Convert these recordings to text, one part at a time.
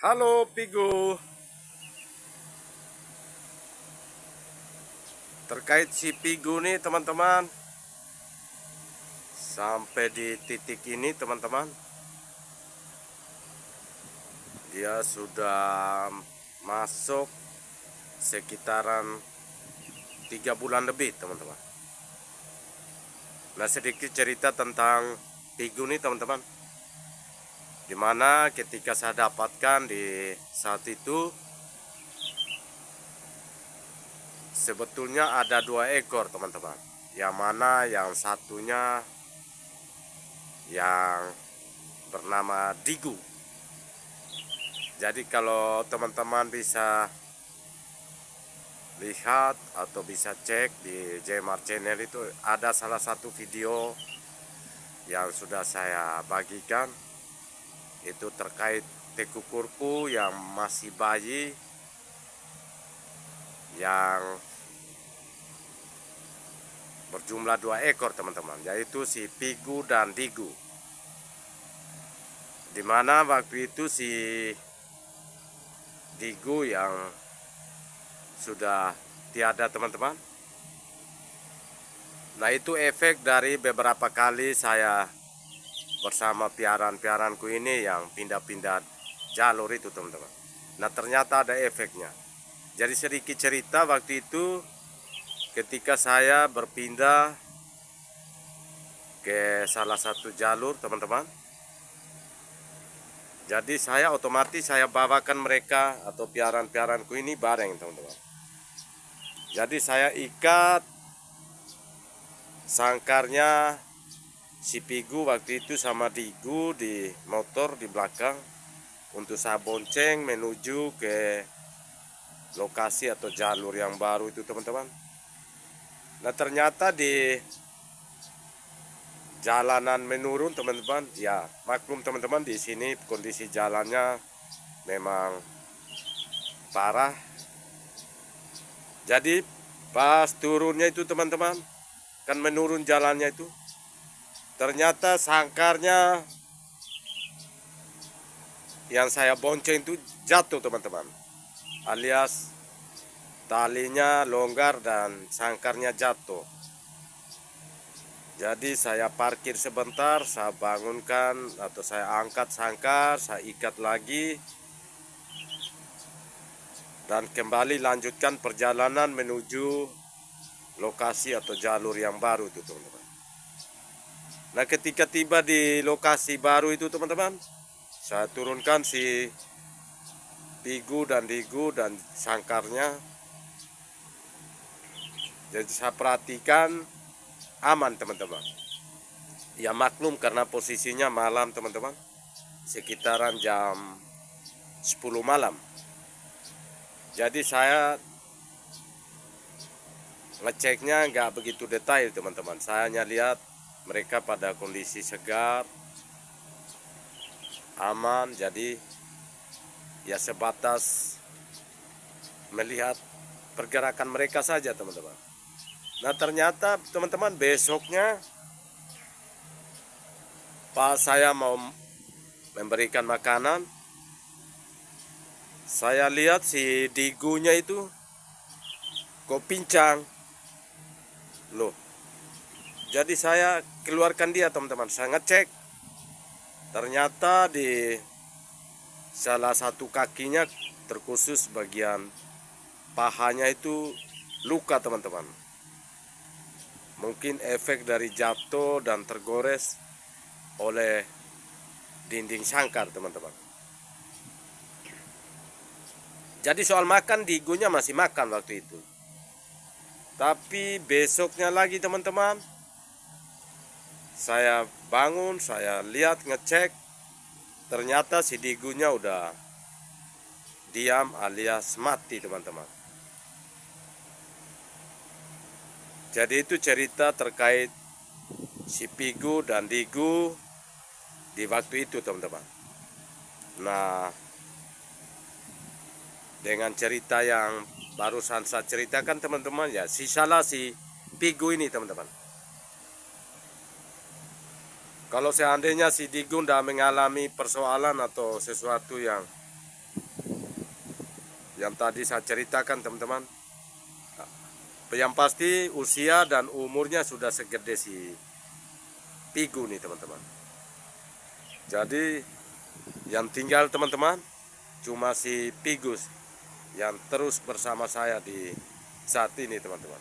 Halo Pigu, terkait si Pigu nih teman-teman, sampai di titik ini teman-teman, dia sudah masuk sekitaran 3 bulan lebih teman-teman. Nah, sedikit cerita tentang Pigu nih teman-teman, dimana ketika saya dapatkan di saat itu sebetulnya ada 2 ekor teman-teman, yang mana yang satunya yang bernama Digu. Jadi kalau teman-teman bisa lihat atau bisa cek di JMR Channel, itu ada salah satu video yang sudah saya bagikan, itu terkait tekukurku yang masih bayi, yang berjumlah 2 ekor teman-teman, yaitu si Pigu dan Digu. Dimana waktu itu si Digu yang sudah tiada teman-teman. Nah, itu efek dari beberapa kali saya bersama piaran-piaranku ini yang pindah-pindah jalur itu teman-teman. Nah, ternyata ada efeknya. Jadi sedikit cerita waktu itu ketika saya berpindah ke salah satu jalur teman-teman. Jadi saya otomatis saya bawakan mereka atau piaran-piaranku ini bareng teman-teman. Jadi saya ikat sangkarnya si Pigu waktu itu sama Digu di motor di belakang untuk saya bonceng menuju ke lokasi atau jalur yang baru itu teman-teman. Nah, ternyata di jalanan menurun teman-teman, ya maklum teman-teman, di sini kondisi jalannya memang parah. Jadi pas turunnya itu teman-teman, kan menurun jalannya itu, ternyata sangkarnya yang saya bonceng itu jatuh teman-teman, alias talinya longgar dan sangkarnya jatuh. Jadi saya parkir sebentar, saya bangunkan atau saya angkat sangkar, saya ikat lagi, dan kembali lanjutkan perjalanan menuju lokasi atau jalur yang baru itu teman-teman. Nah, ketika tiba di lokasi baru itu teman-teman, saya turunkan si Pigu dan Digu dan sangkarnya. Jadi saya perhatikan aman teman-teman. Ya maklum karena posisinya malam teman-teman, sekitaran jam 10 malam. Jadi saya ngeceknya nggak begitu detail teman-teman. Saya hanya lihat mereka pada kondisi segar, aman. Jadi ya sebatas melihat pergerakan mereka saja teman-teman. Nah, ternyata teman-teman besoknya pas saya mau memberikan makanan, saya lihat si Digunya itu kok pincang. Loh, jadi saya keluarkan dia teman-teman. Saya ngecek, ternyata di salah satu kakinya terkhusus bagian pahanya itu luka teman-teman. Mungkin efek dari jatuh dan tergores oleh dinding sangkar teman-teman. Jadi soal makan, Digunya masih makan waktu itu. Tapi besoknya lagi teman-teman, saya bangun, saya lihat ngecek, ternyata si Digunya udah diam alias mati teman-teman. Jadi itu cerita terkait si Pigu dan Digu di waktu itu teman-teman. Nah, dengan cerita yang barusan saya ceritakan teman-teman, ya sisalah si Pigu ini teman-teman. Kalau seandainya si Digu tidak mengalami persoalan atau sesuatu yang yang tadi saya ceritakan teman-teman. Yang pasti usia dan umurnya sudah segede si Pigu nih teman-teman. Jadi yang tinggal teman-teman cuma si Pigus yang terus bersama saya di saat ini teman-teman.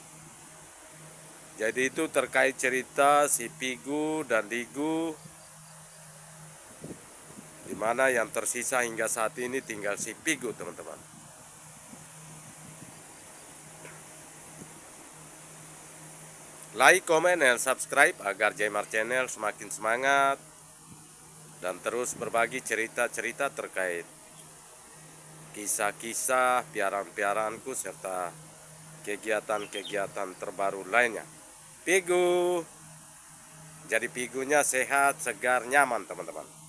Jadi itu terkait cerita si Pigu dan Digu, dimana yang tersisa hingga saat ini tinggal si Pigu teman-teman. Like, comment, dan subscribe agar Jaimar Channel semakin semangat dan terus berbagi cerita-cerita terkait kisah-kisah piaraan-piaraanku serta kegiatan-kegiatan terbaru lainnya. Pigu, jadi Pigunya sehat, segar, nyaman teman-teman.